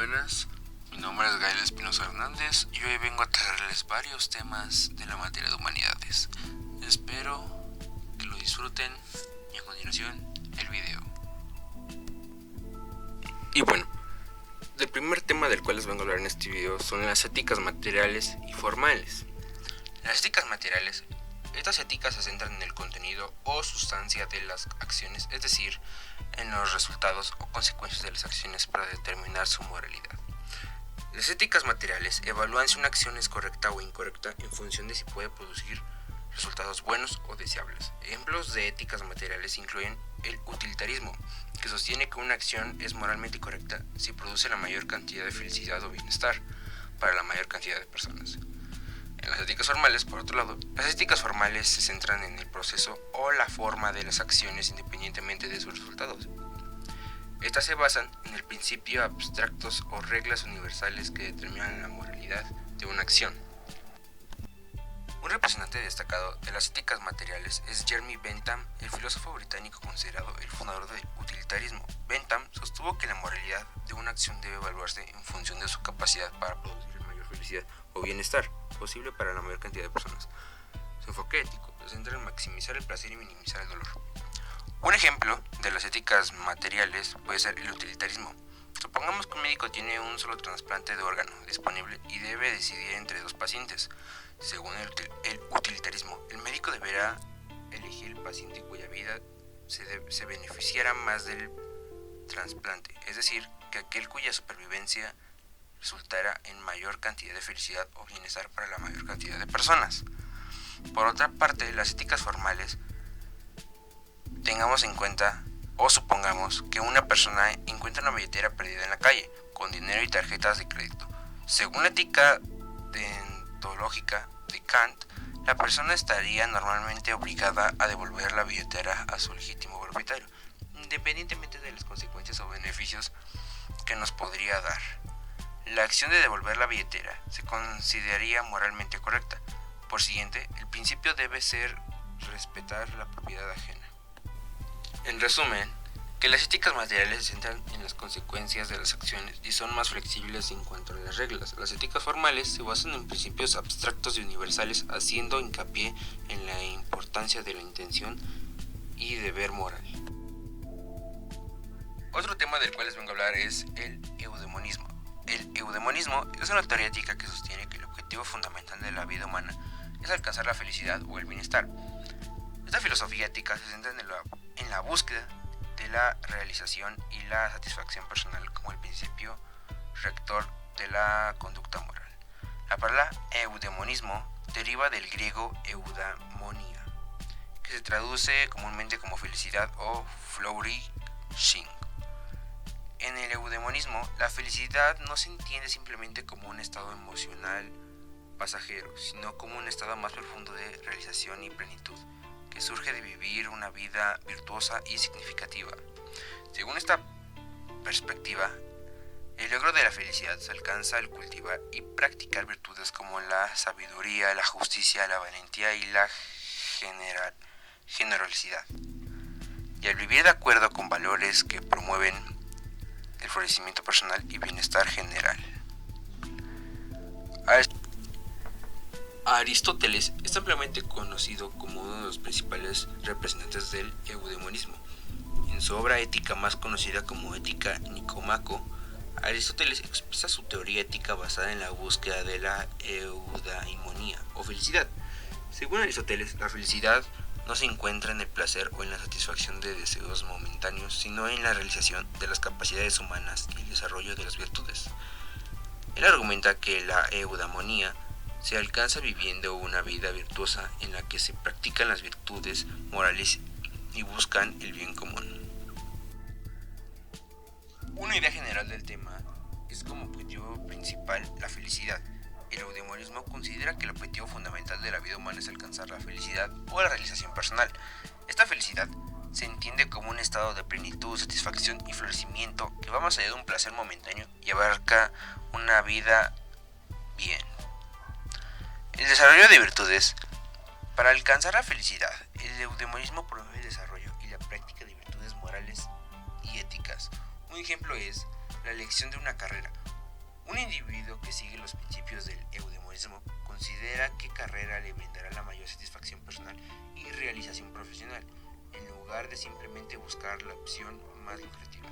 buenas, mi nombre es Gael Espinosa Hernández y hoy vengo a traerles varios temas de la materia de humanidades. Espero que lo disfruten y a continuación el video. Y bueno, el primer tema del cual les vengo a hablar en este video son las éticas materiales y formales. Las éticas materiales, estas éticas se centran en el contenido o sustancia de las acciones, es decir, en los resultados o consecuencias de las acciones para determinar su moralidad. Las éticas materiales evalúan si una acción es correcta o incorrecta en función de si puede producir resultados buenos o deseables. Ejemplos de éticas materiales incluyen el utilitarismo, que sostiene que una acción es moralmente correcta si produce la mayor cantidad de felicidad o bienestar para la mayor cantidad de personas. En las éticas formales, por otro lado, las éticas formales se centran en el proceso o la forma de las acciones independientemente de sus resultados. Estas se basan en el principio abstractos o reglas universales que determinan la moralidad de una acción. Un representante destacado de las éticas materiales es Jeremy Bentham, el filósofo británico considerado el fundador del utilitarismo. Bentham sostuvo que la moralidad de una acción debe evaluarse en función de su capacidad para producir la mayor felicidad o bienestar posible para la mayor cantidad de personas. Su enfoque ético se centra en maximizar el placer y minimizar el dolor. Un ejemplo de las éticas materiales puede ser el utilitarismo. Supongamos que un médico tiene un solo trasplante de órgano disponible y debe decidir entre dos pacientes. Según el utilitarismo, el médico deberá elegir el paciente cuya vida se beneficiara más del trasplante, es decir, que aquel cuya supervivencia resultara en mayor cantidad de felicidad o bienestar para la mayor cantidad de personas. Por otra parte, las éticas formales, tengamos en cuenta o supongamos que una persona encuentra una billetera perdida en la calle con dinero y tarjetas de crédito. Según la ética deontológica de Kant, la persona estaría normalmente obligada a devolver la billetera a su legítimo propietario, independientemente de las consecuencias o beneficios que nos podría dar. La acción de devolver la billetera se consideraría moralmente correcta. Por siguiente, el principio debe ser respetar la propiedad ajena. En resumen, que las éticas materiales se centran en las consecuencias de las acciones y son más flexibles en cuanto a las reglas. Las éticas formales se basan en principios abstractos y universales, haciendo hincapié en la importancia de la intención y deber moral. Otro tema del cual les vengo a hablar es el eudemonismo. El eudemonismo es una teoría ética que sostiene que el objetivo fundamental de la vida humana es alcanzar la felicidad o el bienestar. Esta filosofía ética se centra en la búsqueda de la realización y la satisfacción personal como el principio rector de la conducta moral. La palabra eudemonismo deriva del griego eudaimonia, que se traduce comúnmente como felicidad o flourishing. En el eudemonismo, la felicidad no se entiende simplemente como un estado emocional pasajero, sino como un estado más profundo de realización y plenitud, que surge de vivir una vida virtuosa y significativa. Según esta perspectiva, el logro de la felicidad se alcanza al cultivar y practicar virtudes como la sabiduría, la justicia, la valentía y la generosidad, y al vivir de acuerdo con valores que promueven el florecimiento personal y bienestar general. Aristóteles es ampliamente conocido como uno de los principales representantes del eudemonismo. En su obra ética más conocida como Ética Nicómaco, Aristóteles expresa su teoría ética basada en la búsqueda de la eudaimonía o felicidad. Según Aristóteles, la felicidad no se encuentra en el placer o en la satisfacción de deseos momentáneos, sino en la realización de las capacidades humanas y el desarrollo de las virtudes. Él argumenta que la eudaimonía se alcanza viviendo una vida virtuosa en la que se practican las virtudes morales y buscan el bien común. Una idea general del tema es como objetivo principal la felicidad. El eudemonismo considera que el objetivo fundamental de la vida humana es alcanzar la felicidad o la realización personal. Esta felicidad se entiende como un estado de plenitud, satisfacción y florecimiento que va más allá de un placer momentáneo y abarca una vida bien. El desarrollo de virtudes. Para alcanzar la felicidad, el eudemonismo promueve el desarrollo y la práctica de virtudes morales y éticas. Un ejemplo es la elección de una carrera. Un individuo que sigue los principios del eudemonismo considera que carrera le brindará la mayor satisfacción personal y realización profesional, en lugar de simplemente buscar la opción más lucrativa.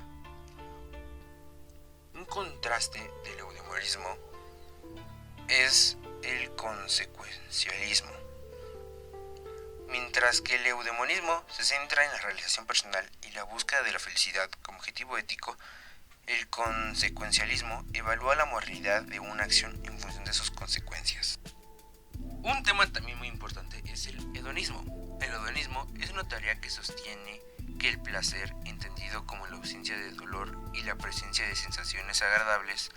Un contraste del eudemonismo es el consecuencialismo. Mientras que el eudemonismo se centra en la realización personal y la búsqueda de la felicidad como objetivo ético, el consecuencialismo evalúa la moralidad de una acción en función de sus consecuencias. Un tema también muy importante es el hedonismo. El hedonismo es una teoría que sostiene que el placer, entendido como la ausencia de dolor y la presencia de sensaciones agradables,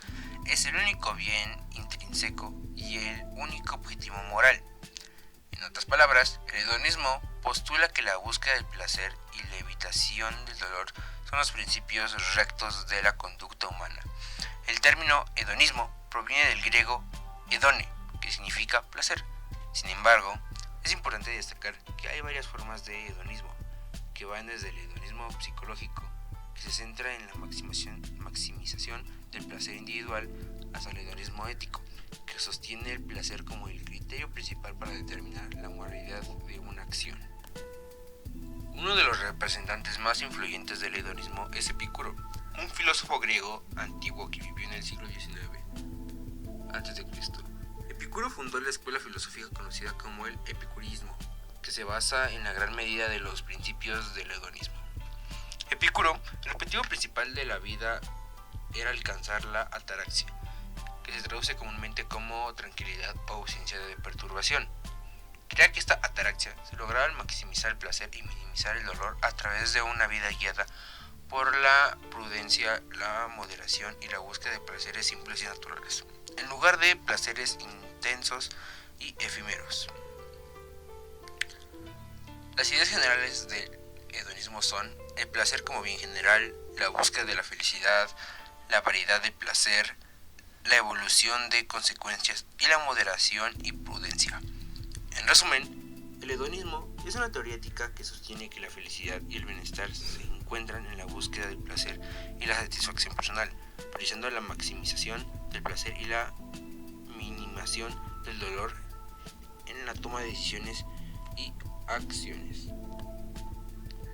es el único bien intrínseco y el único objetivo moral. En otras palabras, el hedonismo postula que la búsqueda del placer y la evitación del dolor son los principios rectos de la conducta humana. El término hedonismo proviene del griego hedone, que significa placer. Sin embargo, es importante destacar que hay varias formas de hedonismo, que van desde el hedonismo psicológico, que se centra en la maximización del placer individual, hasta el hedonismo ético, que sostiene el placer como el criterio principal para determinar la moralidad de una acción. Uno de los representantes más influyentes del hedonismo es Epicuro, un filósofo griego antiguo que vivió en el siglo XIX a.C. Epicuro fundó la escuela filosófica conocida como el epicurismo, que se basa en la gran medida de los principios del hedonismo. Epicuro, el objetivo principal de la vida era alcanzar la ataraxia, que se traduce comúnmente como tranquilidad o ausencia de perturbación. Creía que esta ataraxia se lograba al maximizar el placer y minimizar el dolor a través de una vida guiada por la prudencia, la moderación y la búsqueda de placeres simples y naturales, en lugar de placeres intensos y efímeros. Las ideas generales del hedonismo son el placer como bien general, la búsqueda de la felicidad, la variedad del placer, la evolución de consecuencias y la moderación y prudencia. En resumen, el hedonismo es una teoría ética que sostiene que la felicidad y el bienestar se encuentran en la búsqueda del placer y la satisfacción personal, priorizando la maximización del placer y la minimización del dolor en la toma de decisiones y acciones.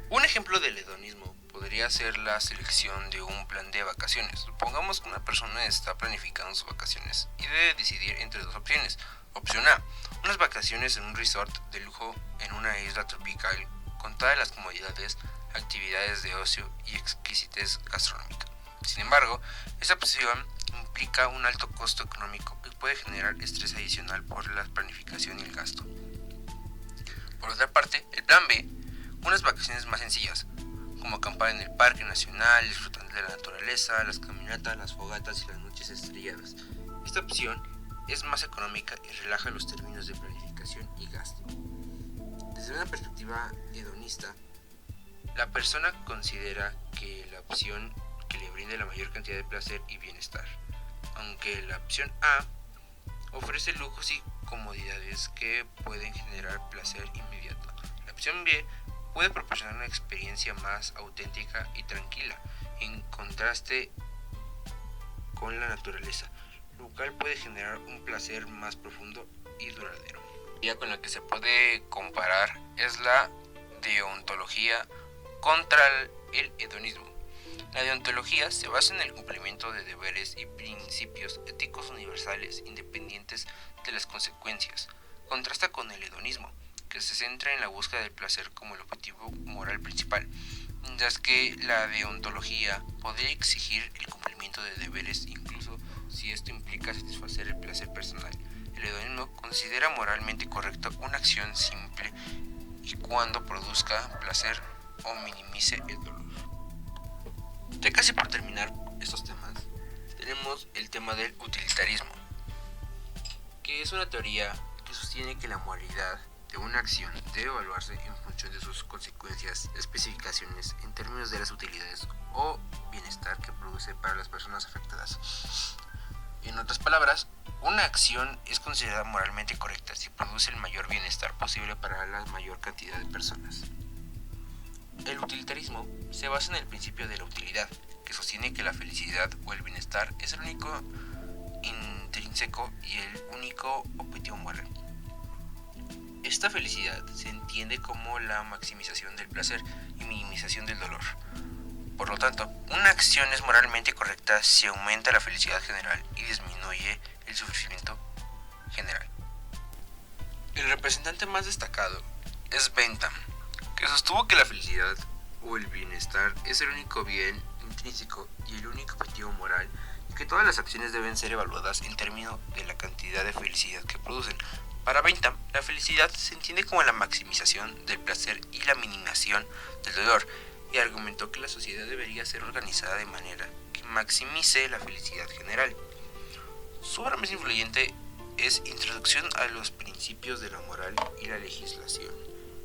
Un ejemplo del hedonismo podría ser la selección de un plan de vacaciones. Supongamos que una persona está planificando sus vacaciones y debe decidir entre dos opciones. Opción A, unas vacaciones en un resort de lujo en una isla tropical con todas las comodidades, actividades de ocio y exquisitez gastronómica. Sin embargo, esta opción implica un alto costo económico y puede generar estrés adicional por la planificación y el gasto. Por otra parte, el plan B, unas vacaciones más sencillas, como acampar en el parque nacional, disfrutando de la naturaleza, las caminatas, las fogatas y las noches estrelladas. Esta opción es más económica y relaja los términos de planificación y gasto. Desde una perspectiva hedonista, la persona considera que la opción que le brinde la mayor cantidad de placer y bienestar, aunque la opción A ofrece lujos y comodidades que pueden generar placer inmediato. La opción B puede proporcionar una experiencia más auténtica y tranquila, en contraste con la naturaleza, lo cual puede generar un placer más profundo y duradero. La idea con la que se puede comparar es la deontología contra el hedonismo. La deontología se basa en el cumplimiento de deberes y principios éticos universales independientes de las consecuencias. Contrasta con el hedonismo, que se centra en la búsqueda del placer como el objetivo moral principal, mientras que la deontología podría exigir el cumplimiento de deberes incluso si esto implica satisfacer el placer personal. El hedonismo considera moralmente correcta una acción simple y cuando produzca placer o minimice el dolor. Ya casi por terminar estos temas, tenemos el tema del utilitarismo, que es una teoría que sostiene que la moralidad de una acción debe evaluarse en función de sus consecuencias, especificaciones en términos de las utilidades o bienestar que produce para las personas afectadas. En otras palabras, una acción es considerada moralmente correcta si produce el mayor bienestar posible para la mayor cantidad de personas. El utilitarismo se basa en el principio de la utilidad, que sostiene que la felicidad o el bienestar es el único intrínseco y el único objetivo moral. Esta felicidad se entiende como la maximización del placer y minimización del dolor. Por lo tanto, una acción es moralmente correcta si aumenta la felicidad general y disminuye el sufrimiento general. El representante más destacado es Bentham, que sostuvo que la felicidad o el bienestar es el único bien intrínseco y el único objetivo moral, y que todas las acciones deben ser evaluadas en términos de la cantidad de felicidad que producen. Para Bentham, la felicidad se entiende como la maximización del placer y la minimización del dolor, y argumentó que la sociedad debería ser organizada de manera que maximice la felicidad general. Su obra más influyente es Introducción a los principios de la moral y la legislación,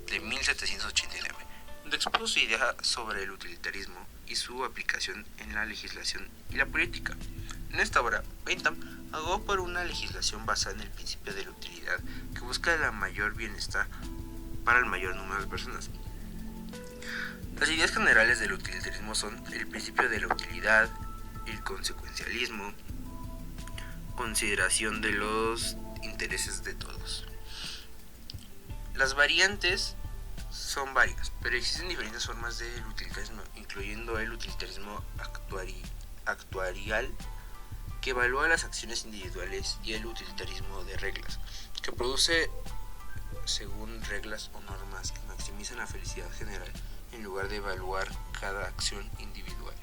de 1789, donde expuso su idea sobre el utilitarismo y su aplicación en la legislación y la política. En esta obra, Bentham abogó por una legislación basada en el principio de la utilidad que busca el mayor bienestar para el mayor número de personas. Las ideas generales del utilitarismo son el principio de la utilidad, el consecuencialismo, consideración de los intereses de todos. Las variantes son varias, pero existen diferentes formas del utilitarismo, incluyendo el utilitarismo actuarial, que evalúa las acciones individuales, y el utilitarismo de reglas, que produce según reglas o normas que maximizan la felicidad general en lugar de evaluar cada acción individual.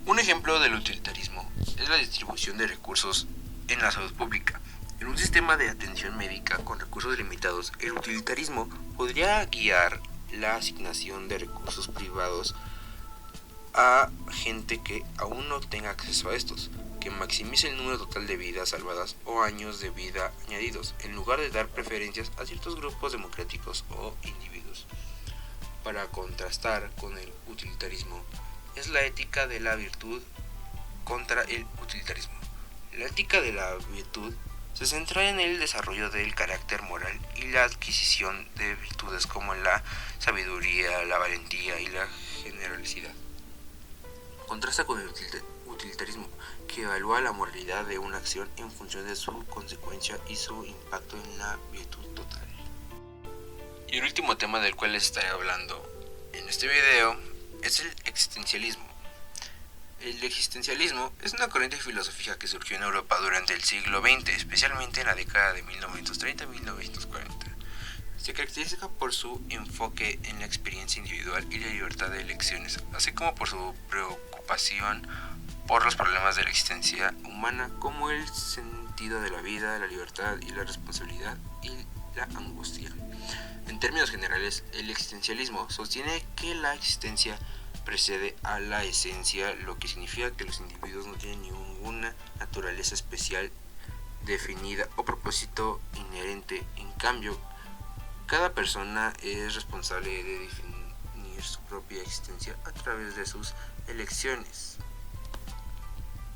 Un ejemplo del utilitarismo es la distribución de recursos en la salud pública. En un sistema de atención médica con recursos limitados, el utilitarismo podría guiar la asignación de recursos privados a gente que aún no tenga acceso a estos, que maximice el número total de vidas salvadas o años de vida añadidos, en lugar de dar preferencias a ciertos grupos democráticos o individuos. Para contrastar con el utilitarismo, es la ética de la virtud contra el utilitarismo. La ética de la virtud se centra en el desarrollo del carácter moral y la adquisición de virtudes como la sabiduría, la valentía y la generosidad. Contrasta con el utilitarismo, que evalúa la moralidad de una acción en función de su consecuencia y su impacto en la virtud total. Y el último tema del cual les estaré hablando en este video es el existencialismo. El existencialismo es una corriente filosófica que surgió en Europa durante el siglo XX, especialmente en la década de 1930 y 1940. Se caracteriza por su enfoque en la experiencia individual y la libertad de elecciones, así como por su preocupación por los problemas de la existencia humana, como el sentido de la vida, la libertad y la responsabilidad y la angustia. En términos generales, el existencialismo sostiene que la existencia precede a la esencia, lo que significa que los individuos no tienen ninguna naturaleza especial definida o propósito inherente. En cambio, cada persona es responsable de definir su propia existencia a través de sus elecciones.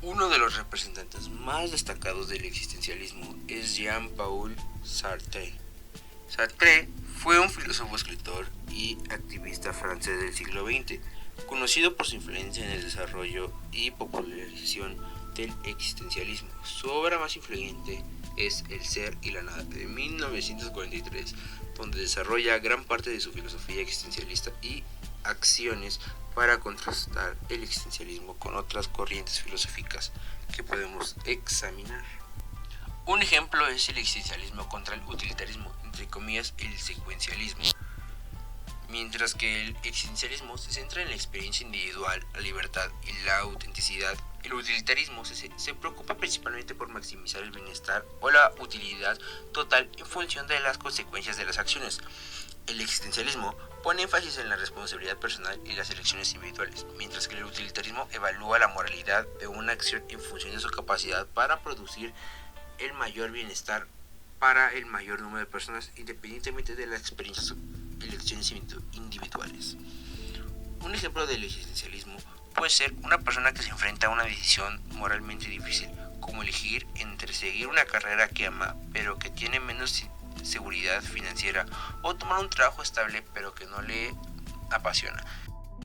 Uno de los representantes más destacados del existencialismo es Jean-Paul Sartre. Sartre fue un filósofo, escritor y activista francés del siglo XX, conocido por su influencia en el desarrollo y popularización del existencialismo. Su obra más influyente es El ser y la nada, de 1943, donde desarrolla gran parte de su filosofía existencialista y acciones para contrastar el existencialismo con otras corrientes filosóficas que podemos examinar. Un ejemplo es el existencialismo contra el utilitarismo, entre comillas el secuencialismo. Mientras que el existencialismo se centra en la experiencia individual, la libertad y la autenticidad, el utilitarismo se preocupa principalmente por maximizar el bienestar o la utilidad total en función de las consecuencias de las acciones. El existencialismo pone énfasis en la responsabilidad personal y las elecciones individuales, mientras que el utilitarismo evalúa la moralidad de una acción en función de su capacidad para producir el mayor bienestar para el mayor número de personas, independientemente de las experiencias o elecciones individuales. Un ejemplo del existencialismo puede ser una persona que se enfrenta a una decisión moralmente difícil, como elegir entre seguir una carrera que ama pero que tiene menos seguridad financiera, o tomar un trabajo estable pero que no le apasiona.